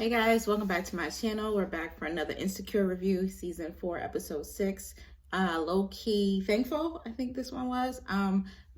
Hey guys, welcome back to my channel. We're back for another Insecure review, season 4, episode 6. Lowkey Thankful, I think this one was.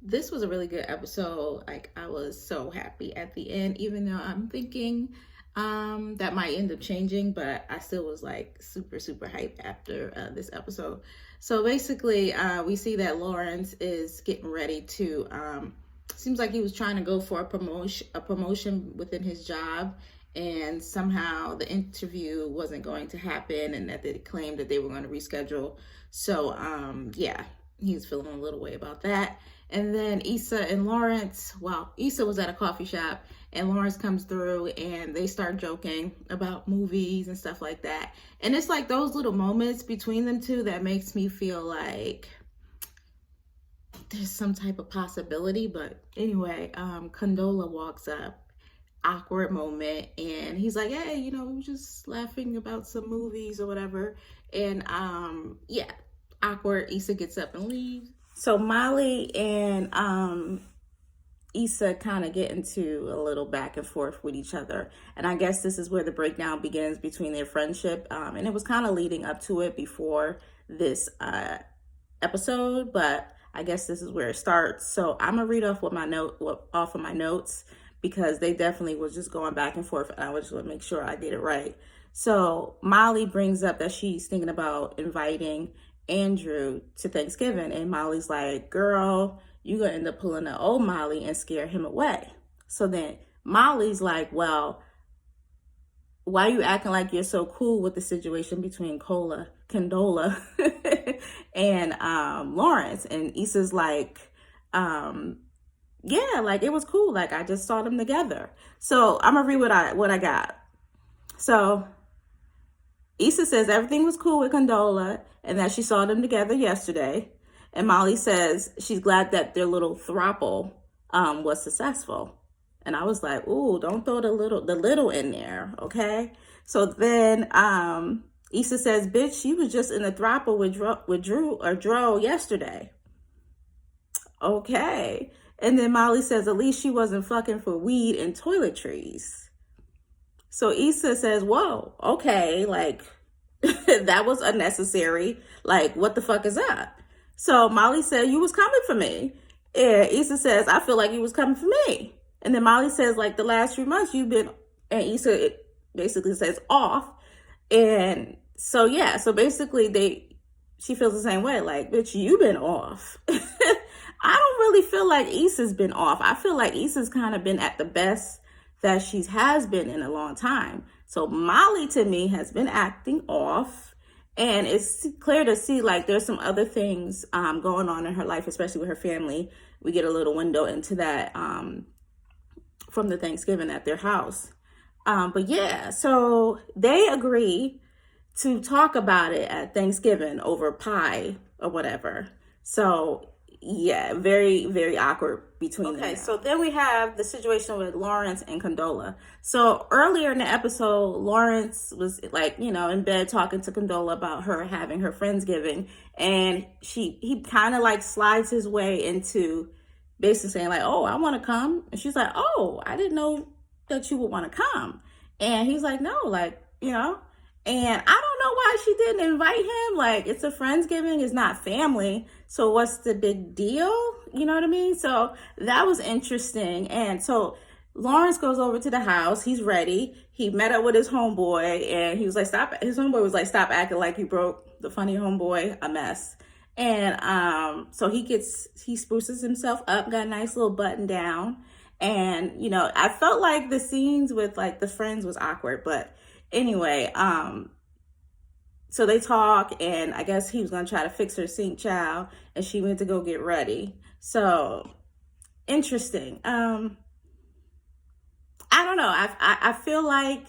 This was a really good episode. Like, I was so happy at the end, even though I'm thinking that might end up changing, but I still was like super hyped after this episode. So basically, we see that Lawrence is getting ready to seems like he was trying to go for a promotion within his job, and somehow the interview wasn't going to happen, and that they claimed that they were going to reschedule. So yeah, he's feeling a little way about that. And then Issa and Lawrence, well, Issa was at a coffee shop and Lawrence comes through and they start joking about movies and stuff like that. And it's like those little moments between them two that makes me feel like there's some type of possibility. But anyway, Condola walks up, awkward moment, and he's like, hey, we were just laughing about some movies or whatever. And yeah, awkward. Issa gets up and leaves. So Molly and Issa kind of get into a little back and forth with each other, and I guess this is where the breakdown begins between their friendship, and it was kind of leading up to it before this episode, but I guess this is where it starts. So I'm gonna read off of my notes, because they definitely was just going back and forth, and I just want to make sure I did it right. So Molly brings up that she's thinking about inviting Andrew to Thanksgiving, and Molly's like, girl, you're going to end up pulling the old Molly and scare him away. So then Molly's like, well, why are you acting like you're so cool with the situation between Condola and Lawrence? And Issa's like, yeah, like it was cool. Like I just saw them together. So I'm gonna read what I got. So Issa says everything was cool with Condola and that she saw them together yesterday. And Molly says she's glad that their little throuple was successful. And I was like, ooh, don't throw the little in there, okay? So then Issa says, bitch, she was just in a throuple with Dro yesterday. Okay. And then Molly says, at least she wasn't fucking for weed and toiletries. So Issa says, whoa, okay, like, that was unnecessary. Like, what the fuck is up? So Molly said, you was coming for me. And Issa says, I feel like you was coming for me. And then Molly says, like, the last 3 months you've been, and Issa basically says, off. And so, yeah, so basically she feels the same way. Like, bitch, you been off. I don't really feel like Issa's been off. I feel like Issa's kind of been at the best that she has been in a long time. So Molly, to me, has been acting off. And it's clear to see, like, there's some other things going on in her life, especially with her family. We get a little window into that from the Thanksgiving at their house. But yeah, so they agree to talk about it at Thanksgiving over pie or whatever. So yeah, very awkward between them. Okay, so then we have the situation with Lawrence and Condola. So earlier in the episode, Lawrence was like, in bed talking to Condola about her having her Friendsgiving, and he kind of like slides his way into basically saying like, oh, I want to come. And she's like, oh, I didn't know that you would want to come. And he's like, no, like, and I don't know why she didn't invite him. Like, it's a Friendsgiving, it's not family. So what's the big deal? You know what I mean? So that was interesting. And so Lawrence goes over to the house. He's ready. He met up with his homeboy, and he was like, stop. His homeboy was like, stop acting like you broke the funny homeboy a mess. And so he spruces himself up, got a nice little button down. And, I felt like the scenes with like the friends was awkward, but anyway, so they talk, and I guess he was going to try to fix her sink child, and she went to go get ready. So interesting. I don't know. I feel like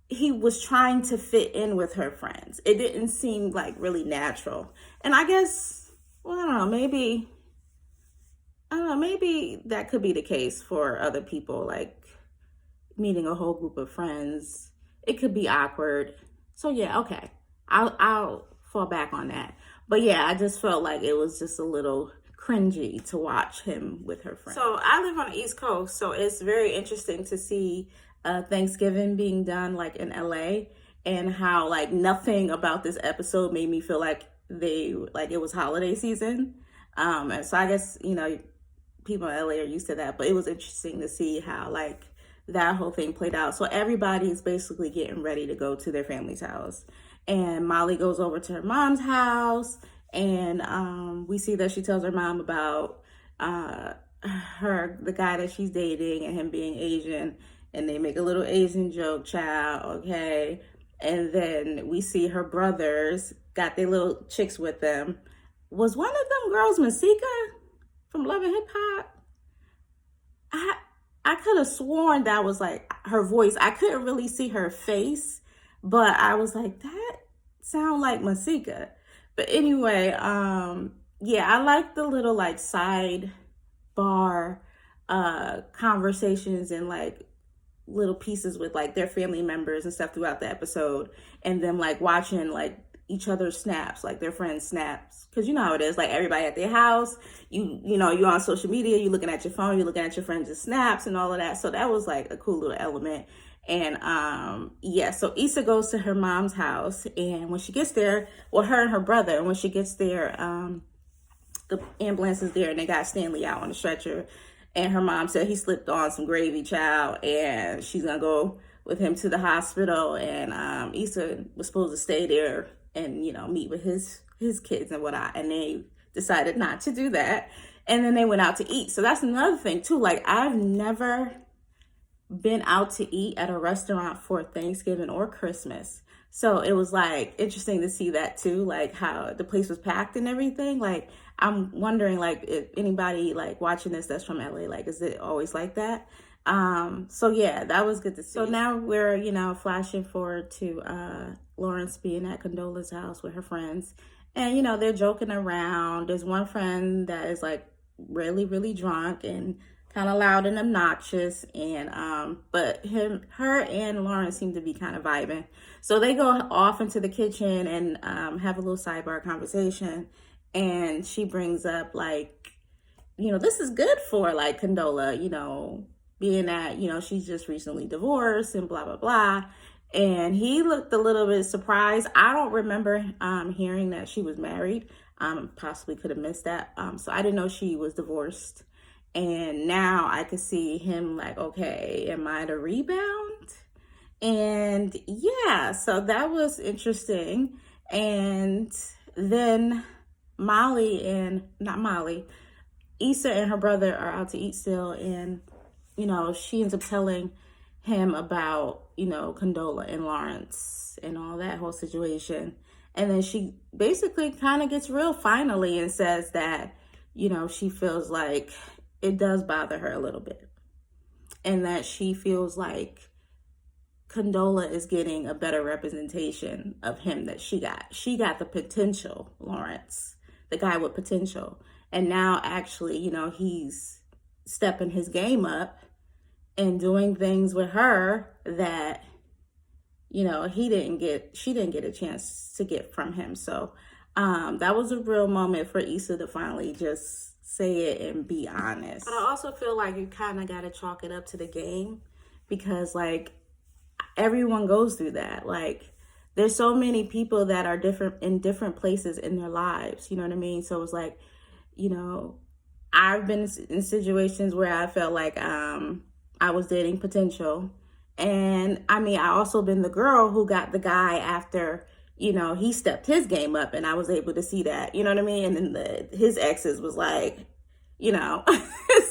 he was trying to fit in with her friends. It didn't seem like really natural. And I guess, well, I don't know, maybe that could be the case for other people, like meeting a whole group of friends. It could be awkward. So yeah, okay. I'll fall back on that. But yeah, I just felt like it was just a little cringy to watch him with her friends. So I live on the East Coast, so it's very interesting to see Thanksgiving being done like in LA, and how like nothing about this episode made me feel like it was holiday season. And so I guess, people in LA are used to that, but it was interesting to see how like that whole thing played out. So everybody's basically getting ready to go to their family's house, and Molly goes over to her mom's house, and we see that she tells her mom about the guy that she's dating and him being Asian, and they make a little Asian joke, child, okay? And then we see her brothers got their little chicks with them. Was one of them girls Masika from Love and Hip Hop? I could have sworn that was like her voice. I couldn't really see her face, but I was like, that sound like Masika. But anyway, yeah, I like the little like side bar conversations and like little pieces with like their family members and stuff throughout the episode, and them like watching like each other's snaps, like their friends' snaps, because you know how it is, like everybody at their house, you're on social media, you're looking at your phone, you're looking at your friends' snaps and all of that. So that was like a cool little element. And yeah, so Issa goes to her mom's house, and when she gets there, well, her and her brother, and when she gets there, the ambulance is there, and they got Stanley out on the stretcher, and her mom said he slipped on some gravy, child, and she's gonna go with him to the hospital. And Issa was supposed to stay there and meet with his kids and whatnot, and they decided not to do that, and then they went out to eat. So that's another thing too, like I've never been out to eat at a restaurant for Thanksgiving or Christmas, so it was like interesting to see that too, like how the place was packed and everything. Like I'm wondering, like, if anybody like watching this that's from LA, like, is it always like that? So yeah, that was good to see. So now we're, flashing forward to Lawrence being at Condola's house with her friends, and they're joking around. There's one friend that is like really, really drunk and kind of loud and obnoxious, and but her and Lawrence seem to be kind of vibing. So they go off into the kitchen and have a little sidebar conversation, and she brings up like, this is good for like Condola, being that, she's just recently divorced and blah, blah, blah. And he looked a little bit surprised. I don't remember hearing that she was married. Possibly could have missed that. So I didn't know she was divorced. And now I could see him like, okay, am I the rebound? And yeah, so that was interesting. And then Issa and her brother are out to eat still, and she ends up telling him about Condola and Lawrence and all that whole situation. And then she basically kind of gets real finally and says that she feels like it does bother her a little bit, and that she feels like Condola is getting a better representation of him that she got the potential Lawrence, the guy with potential. And now actually, he's stepping his game up and doing things with her that, she didn't get a chance to get from him. So that was a real moment for Issa to finally just say it and be honest. But I also feel like you kind of got to chalk it up to the game, because like everyone goes through that. Like there's so many people that are in different places in their lives. You know what I mean? So it's like, I've been in situations where I felt like I was dating potential. And I mean, I also been the girl who got the guy after, he stepped his game up, and I was able to see that, you know what I mean? And then his exes was like,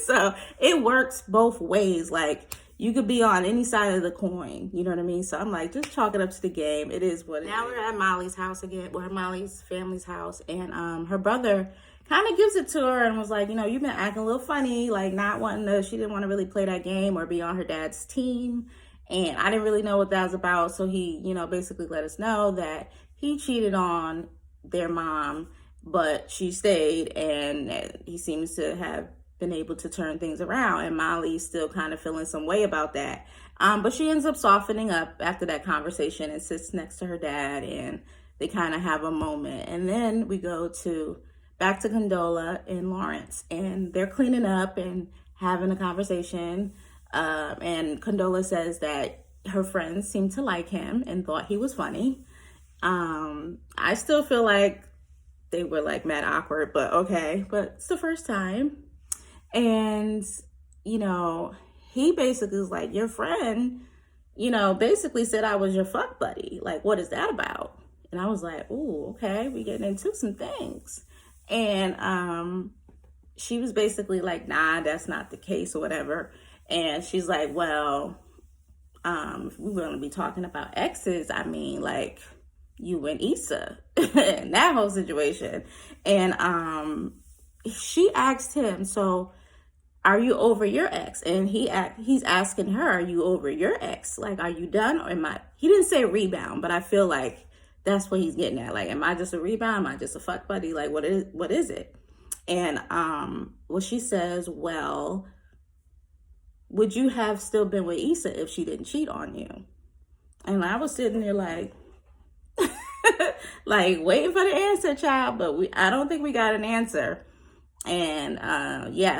so it works both ways. Like you could be on any side of the coin, you know what I mean? So I'm like, just chalk it up to the game. It is what it is. Now we're at Molly's house again, or Molly's family's house, and her brother kind of gives it to her and was like, you've been acting a little funny, like not wanting to, she didn't want to really play that game or be on her dad's team. And I didn't really know what that was about. So he, basically let us know that he cheated on their mom, but she stayed, and he seems to have been able to turn things around. And Molly's still kind of feeling some way about that. But she ends up softening up after that conversation and sits next to her dad, and they kind of have a moment. And then we go back to Condola and Lawrence, and they're cleaning up and having a conversation. And Condola says that her friends seemed to like him and thought he was funny. I still feel like they were like mad awkward, but okay. But it's the first time. And, he basically was like, your friend, basically said I was your fuck buddy. Like, what is that about? And I was like, ooh, okay, we getting into some things. And she was basically like, nah, that's not the case or whatever. And she's like, well, if we were going to be talking about exes, I mean, like, you and Issa and that whole situation. And she asked him, so are you over your ex? And he's asking her, are you over your ex? Like, are you done? Or he didn't say rebound, but I feel like that's what he's getting at. Like, am I just a rebound? Am I just a fuck buddy? Like, what is it? And well, she says, well, would you have still been with Issa if she didn't cheat on you? And I was sitting there like, like waiting for the answer, child, but I don't think we got an answer. And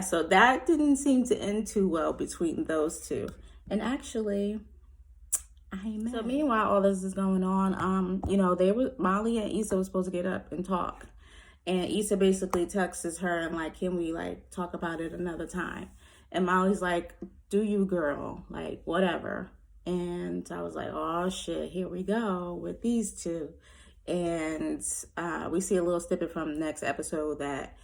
so that didn't seem to end too well between those two. And actually, amen. So meanwhile, all this is going on. Molly and Issa were supposed to get up and talk. And Issa basically texts her and like, can we like talk about it another time? And Molly's like, do you, girl, like whatever. And I was like, oh shit, here we go with these two. And we see a little snippet from the next episode that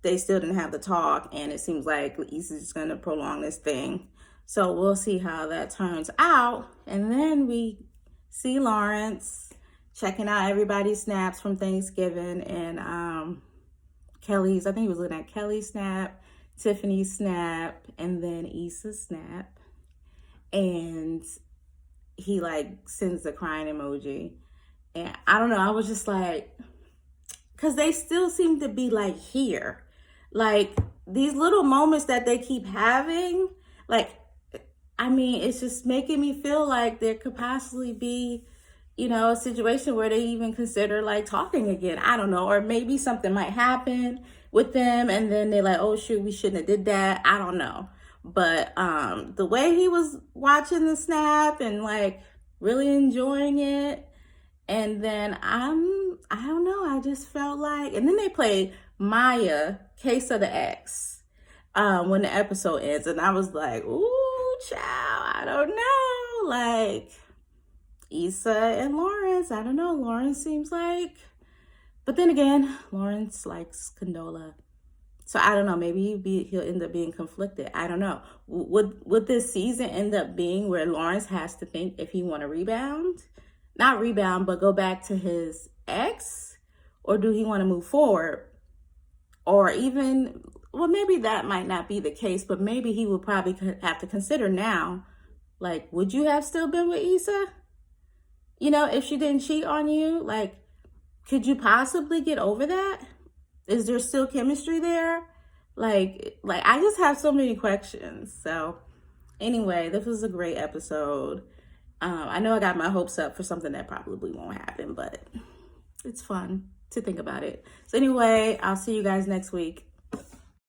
they still didn't have the talk, and it seems like Issa's just going to prolong this thing. So we'll see how that turns out. And then we see Lawrence checking out everybody's snaps from Thanksgiving, and Kelly's, I think he was looking at Kelly's snap, Tiffany's snap, and then Issa's snap. And he like sends the crying emoji. And I don't know, I was just like, because they still seem to be like here. Like these little moments that they keep having, like, I mean, it's just making me feel like there could possibly be, a situation where they even consider like talking again. I don't know. Or maybe something might happen with them and then they're like, oh shoot, we shouldn't have did that. I don't know. But the way he was watching the snap and like really enjoying it. And then I don't know, I just felt like, and then they played Maya, Case of the Ex, when the episode ends. And I was like, ooh, child, I don't know. Like, Issa and Lawrence, I don't know. Lawrence seems like, but then again, Lawrence likes Condola. So I don't know, maybe he'll end up being conflicted. I don't know. Would this season end up being where Lawrence has to think if he want to rebound? Not rebound, but go back to his ex? Or do he want to move forward? Or even, well, maybe that might not be the case, but maybe he would probably have to consider now, like, would you have still been with Issa? If she didn't cheat on you, like, could you possibly get over that? Is there still chemistry there? Like I just have so many questions. So anyway, this was a great episode. I know I got my hopes up for something that probably won't happen, but it's fun to think about it. So anyway, I'll see you guys next week.